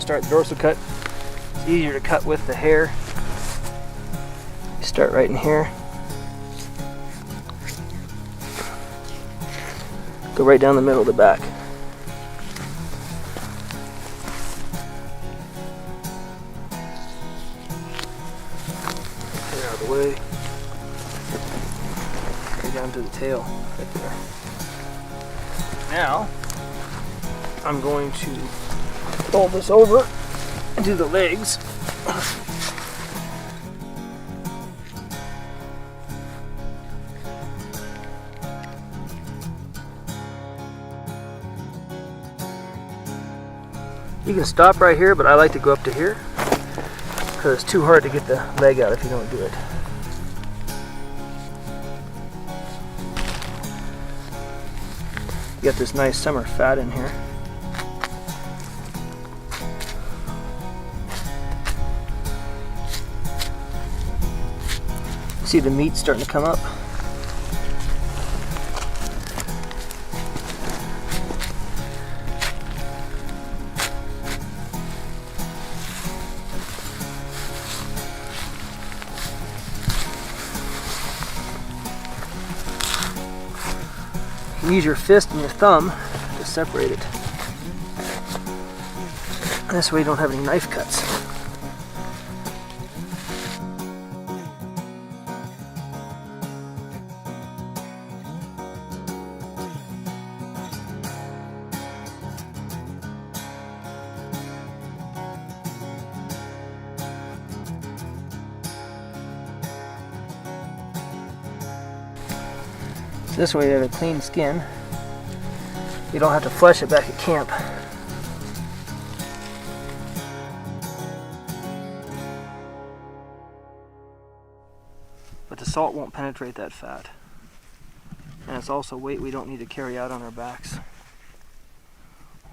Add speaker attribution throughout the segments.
Speaker 1: start the dorsal cut. It's easier to cut with the hair. You start right in here. Go right down the middle of the back. Hair out of the way. Right down to the tail, right there. Now, I'm going to fold this over and do the legs. You can stop right here, but I like to go up to here because it's too hard to get the leg out if you don't do it. You got this nice summer fat in here. See the meat starting to come up. Use your fist and your thumb to separate it. This way you don't have any knife cuts. This way you have a clean skin. You don't have to flesh it back at camp. But the salt won't penetrate that fat. And it's also weight we don't need to carry out on our backs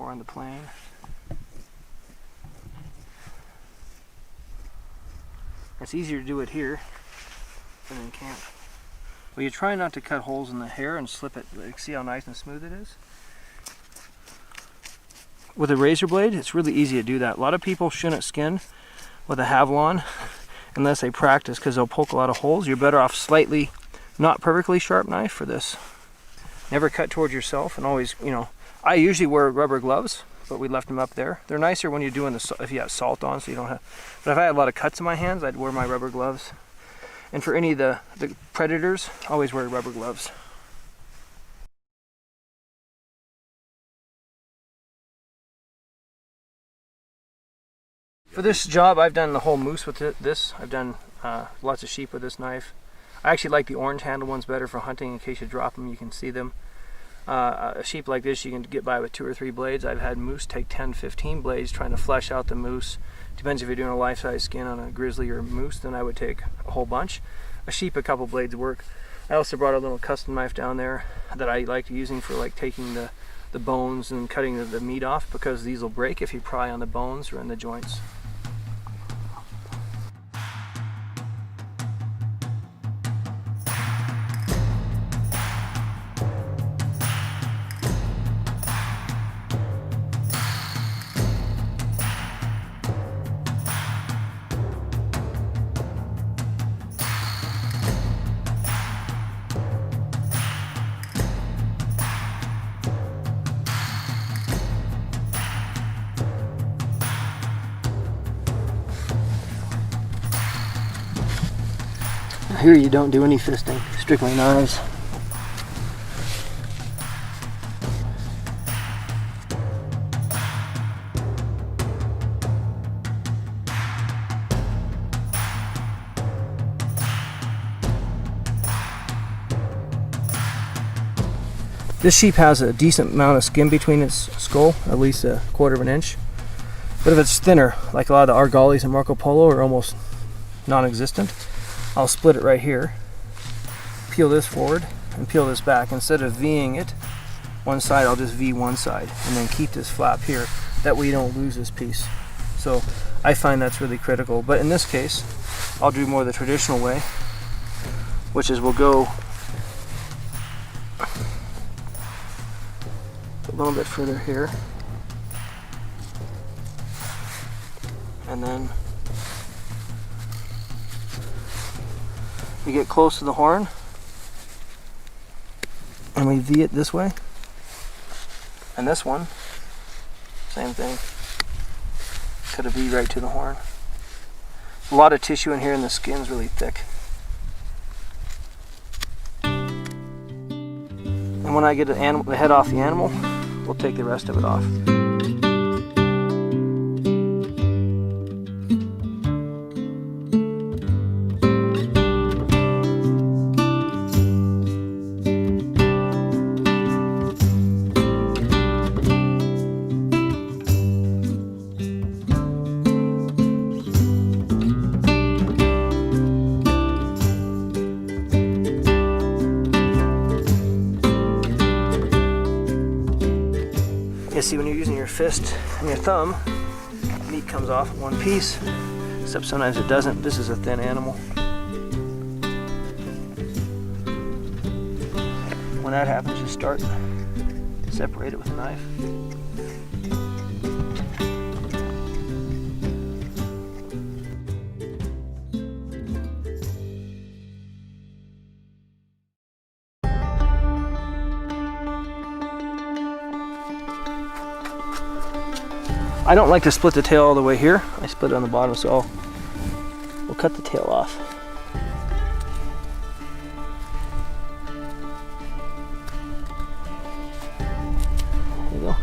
Speaker 1: or on the plane. It's easier to do it here than in camp. Well, you try not to cut holes in the hair and slip it. Like, see how nice and smooth it is? With a razor blade, it's really easy to do that. A lot of people shouldn't skin with a Havilon unless they practice because they'll poke a lot of holes. You're better off slightly, not perfectly sharp knife for this. Never cut towards yourself, and always, you know, I usually wear rubber gloves, but we left them up there. They're nicer when you're doing the, if you have salt on, so you don't have, but if I had a lot of cuts in my hands, I'd wear my rubber gloves. And for any of the predators, always wear rubber gloves. For this job, I've done the whole moose with this. I've done lots of sheep with this knife. I actually like the orange handle ones better for hunting. In case you drop them, you can see them. A sheep like this, you can get by with 2 or 3 blades. I've had moose take 10, 15 blades trying to flesh out the moose. Depends if you're doing a life-size skin on a grizzly or a moose, then I would take a whole bunch. A sheep, a couple blades work. I also brought a little custom knife down there that I like using for like taking the bones and cutting the meat off, because these will break if you pry on the bones or in the joints. Here you don't do any fisting, strictly knives. This sheep has a decent amount of skin between its skull, at least a 1/4 of an inch. But if it's thinner, like a lot of the Argalis and Marco Polo are almost non-existent, I'll split it right here, peel this forward, and peel this back. Instead of V'ing it one side, I'll just V one side, and then keep this flap here. That way you don't lose this piece. So I find that's really critical. But in this case, I'll do more the traditional way, which is we'll go a little bit further here. and then we get close to the horn and we V it this way. And this one, same thing. Cut a V right to the horn. A lot of tissue in here and the skin's really thick. And when I get the head off the animal, we'll take the rest of it off. See, when you're using your fist and your thumb, meat comes off in one piece, except sometimes it doesn't. This is a thin animal. When that happens, you start to separate it with a knife. I don't like to split the tail all the way here. I split it on the bottom, so we'll cut the tail off. There you go.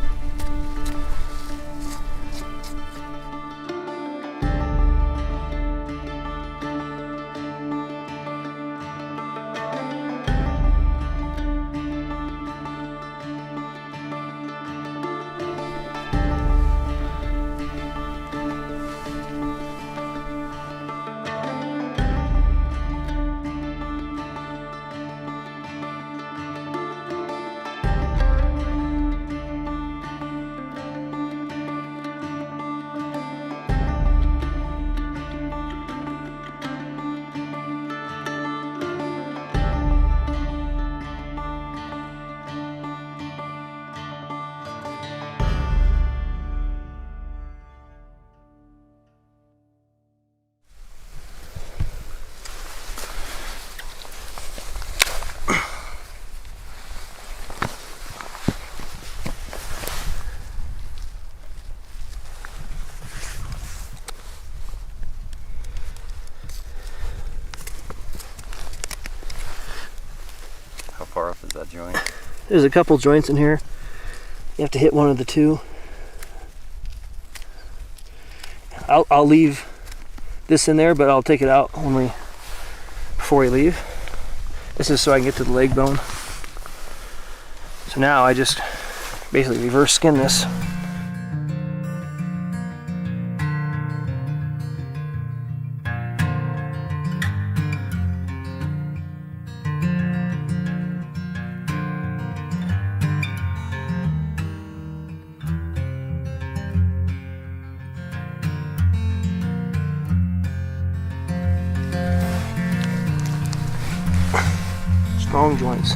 Speaker 2: How far off is that joint?
Speaker 1: There's a couple joints in here. You have to hit one of the two. I'll leave this in there, but I'll take it out before we leave. This is so I can get to the leg bone. So now I just basically reverse skin this. Strong joints.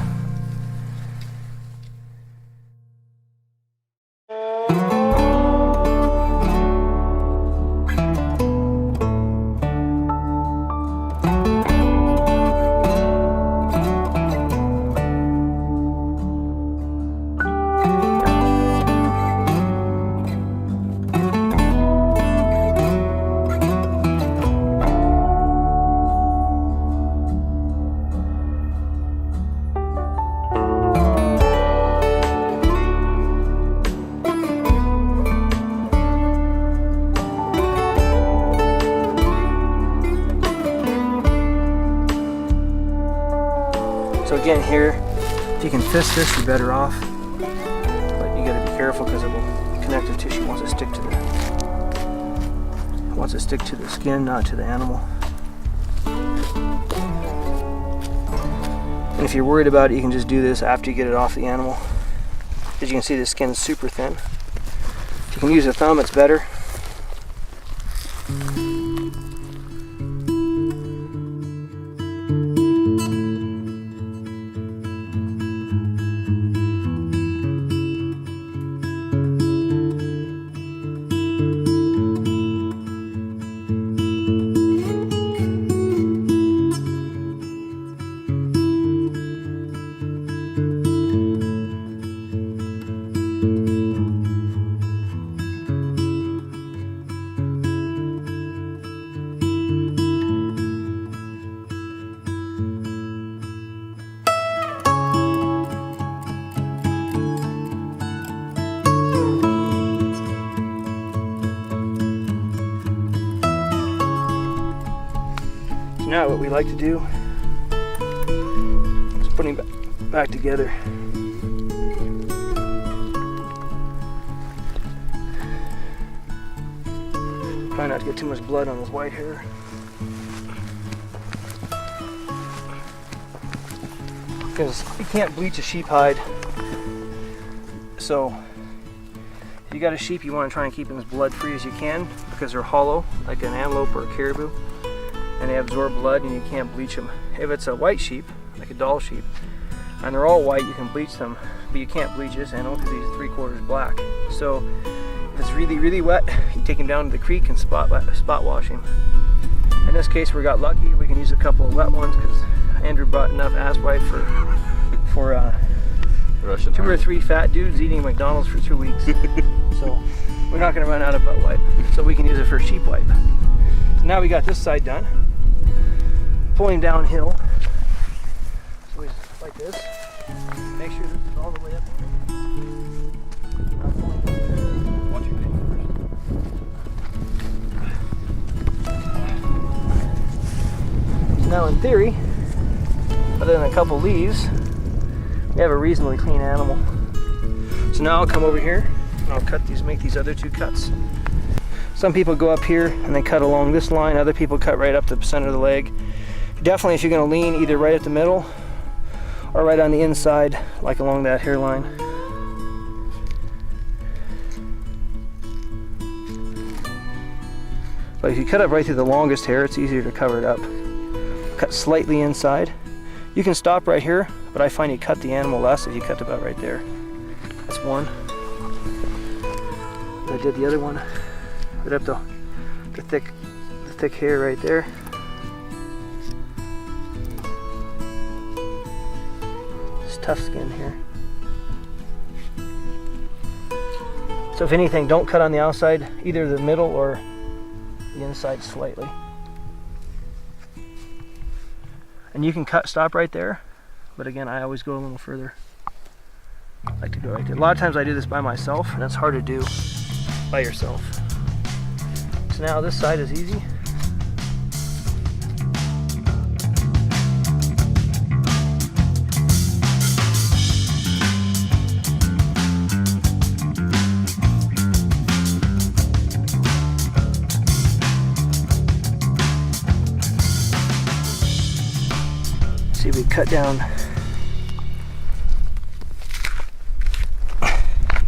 Speaker 1: So again here, if you can fist this, you're better off. But you gotta be careful because it will connective tissue wants to stick to the skin, not to the animal. And if you're worried about it, you can just do this after you get it off the animal. As you can see, the skin is super thin. If you can use a thumb, it's better. Now what we like to do is put him back together. Try not to get too much blood on his white hair. Because you can't bleach a sheep hide. So if you got a sheep, you want to try and keep them as blood free as you can, because they're hollow like an antelope or a caribou, and they absorb blood and you can't bleach them. If it's a white sheep, like a doll sheep, and they're all white, you can bleach them, but you can't bleach this animal because he's 3/4 black. So if it's really, really wet, you take him down to the creek and spot wash him. In this case, we got lucky. We can use a couple of wet ones because Andrew brought enough ass wipe for 2 or 3 fat dudes eating McDonald's for 2 weeks. So we're not going to run out of butt wipe. So we can use it for sheep wipe. So now we got this side done. Pull him downhill. So he's like this. Make sure this is all the way up.
Speaker 2: Watch your feet
Speaker 1: first. Now in theory, other than a couple leaves, we have a reasonably clean animal. So now I'll come over here and I'll cut these, make these other 2 cuts. Some people go up here and they cut along this line. Other people cut right up the center of the leg. Definitely, if you're going to lean, either right at the middle or right on the inside, like along that hairline. But if you cut up right through the longest hair, it's easier to cover it up. Cut slightly inside. You can stop right here, but I find you cut the animal less if you cut about right there. That's one. I did the other one. Right up the thick hair right there. It's tough skin here. So if anything, don't cut on the outside, either the middle or the inside slightly. And you can stop right there, but again, I always go a little further. I like to go right there. A lot of times I do this by myself, and it's hard to do by yourself. So now this side is easy. See, we cut down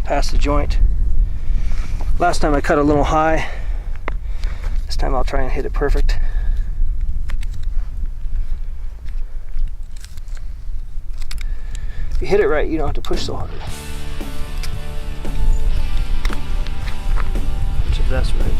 Speaker 1: past the joint. Last time I cut a little high. This time I'll try and hit it perfect. If you hit it right, you don't have to push so hard. So that's right.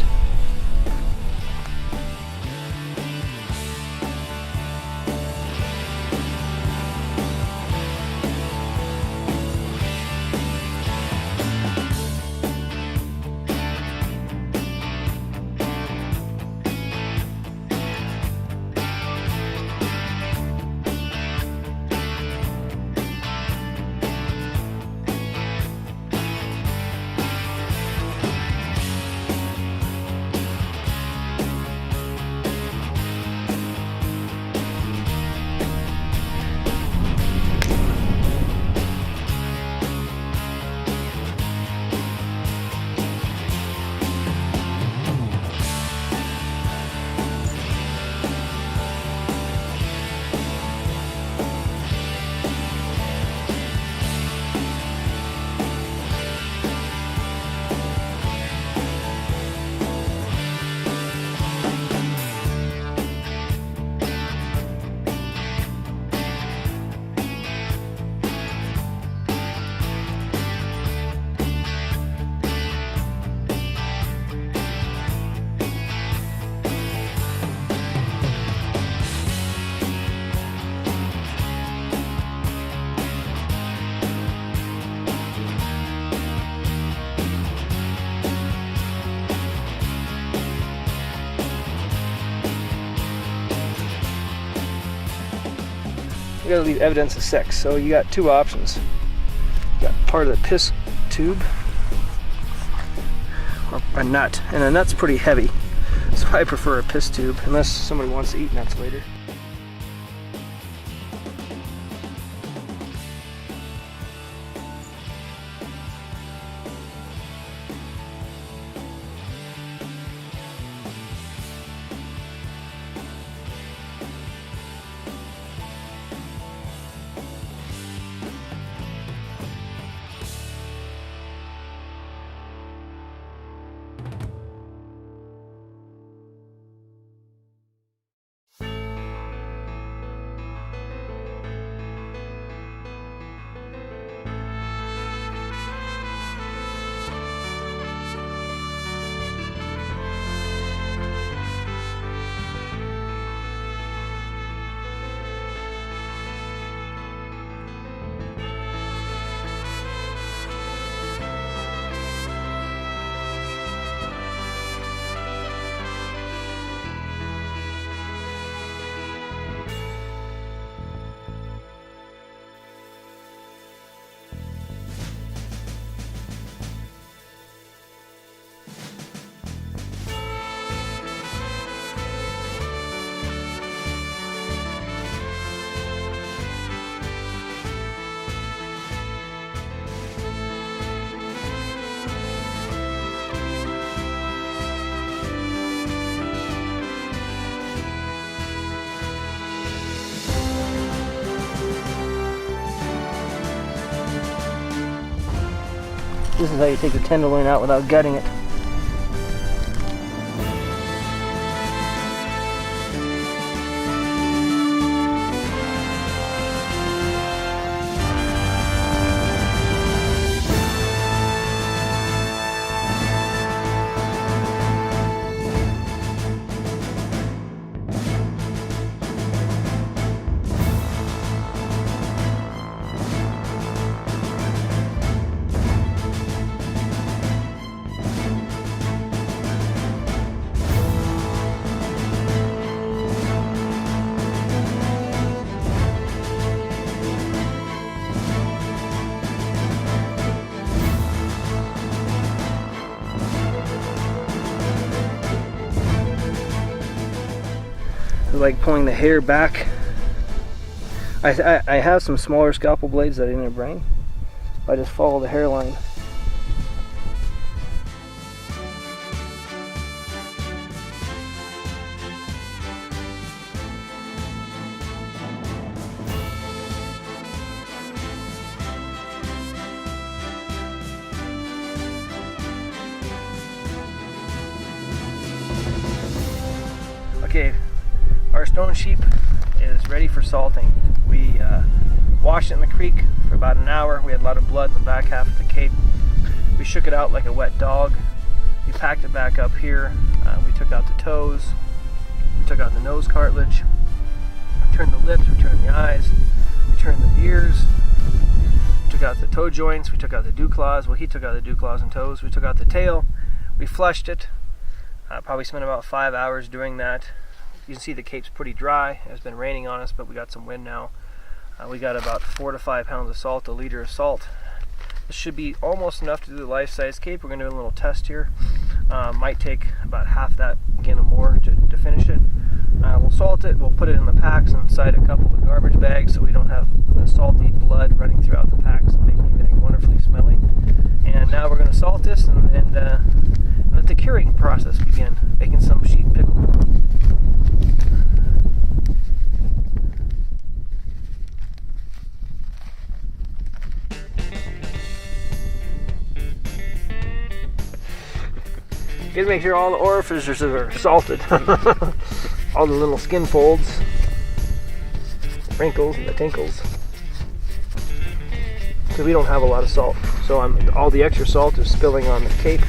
Speaker 1: You gotta leave evidence of sex. So you got 2 options. You got part of the piss tube or a nut, and a nut's pretty heavy, so I prefer a piss tube unless somebody wants to eat nuts later. This is how you take the tenderloin out without gutting it. Like pulling the hair back. I have some smaller scalpel blades that I didn't bring. I just follow the hairline. Okay. Our stone sheep is ready for salting. We washed it in the creek for about an hour. We had a lot of blood in the back half of the cape. We shook it out like a wet dog. We packed it back up here. We took out the toes. We took out the nose cartilage. We turned the lips. We turned the eyes. We turned the ears. We took out the toe joints. We took out the dew claws. Well, he took out the dew claws and toes. We took out the tail. We flushed it. Probably spent about 5 hours doing that. You can see the cape's pretty dry. It's been raining on us, but we got some wind now. We got about 4 to 5 pounds of salt, a liter of salt. This should be almost enough to do the life-size cape. We're going to do a little test here. Might take about half that, again, or more to finish it. We'll salt it. We'll put it in the packs inside a couple of garbage bags so we don't have the salty blood running throughout the packs and making everything wonderfully smelly. And now we're going to salt this and let the curing process begin, making some sheep pickle. You gotta make sure all the orifices are salted. All the little skin folds, the wrinkles and the tinkles. Because we don't have a lot of salt. So all the extra salt is spilling on the cape.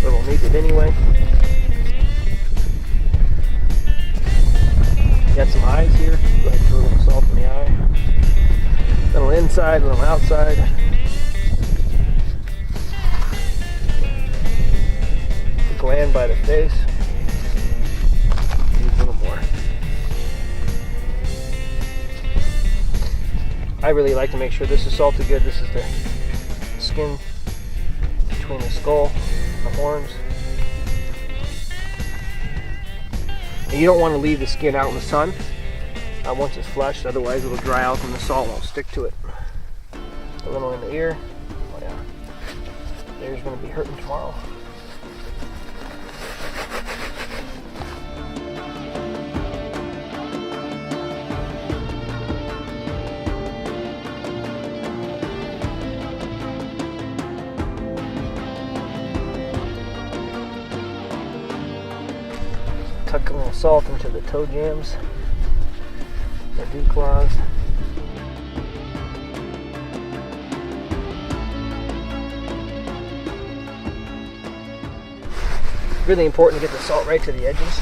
Speaker 1: It'll need it anyway. Got some eyes here. Go ahead and throw a little salt in the eye. A little inside, a little outside. Gland by the face. Need a little more. I really like to make sure this is salted good. This is the skin between the skull and the horns. And you don't want to leave the skin out in the sun once it's flushed, otherwise it'll dry out and the salt won't stick to it. A little in the ear. Oh yeah. The ear's going to be hurting tomorrow. Tuck a little salt into the toe jams, the dew claws. Really important to get the salt right to the edges.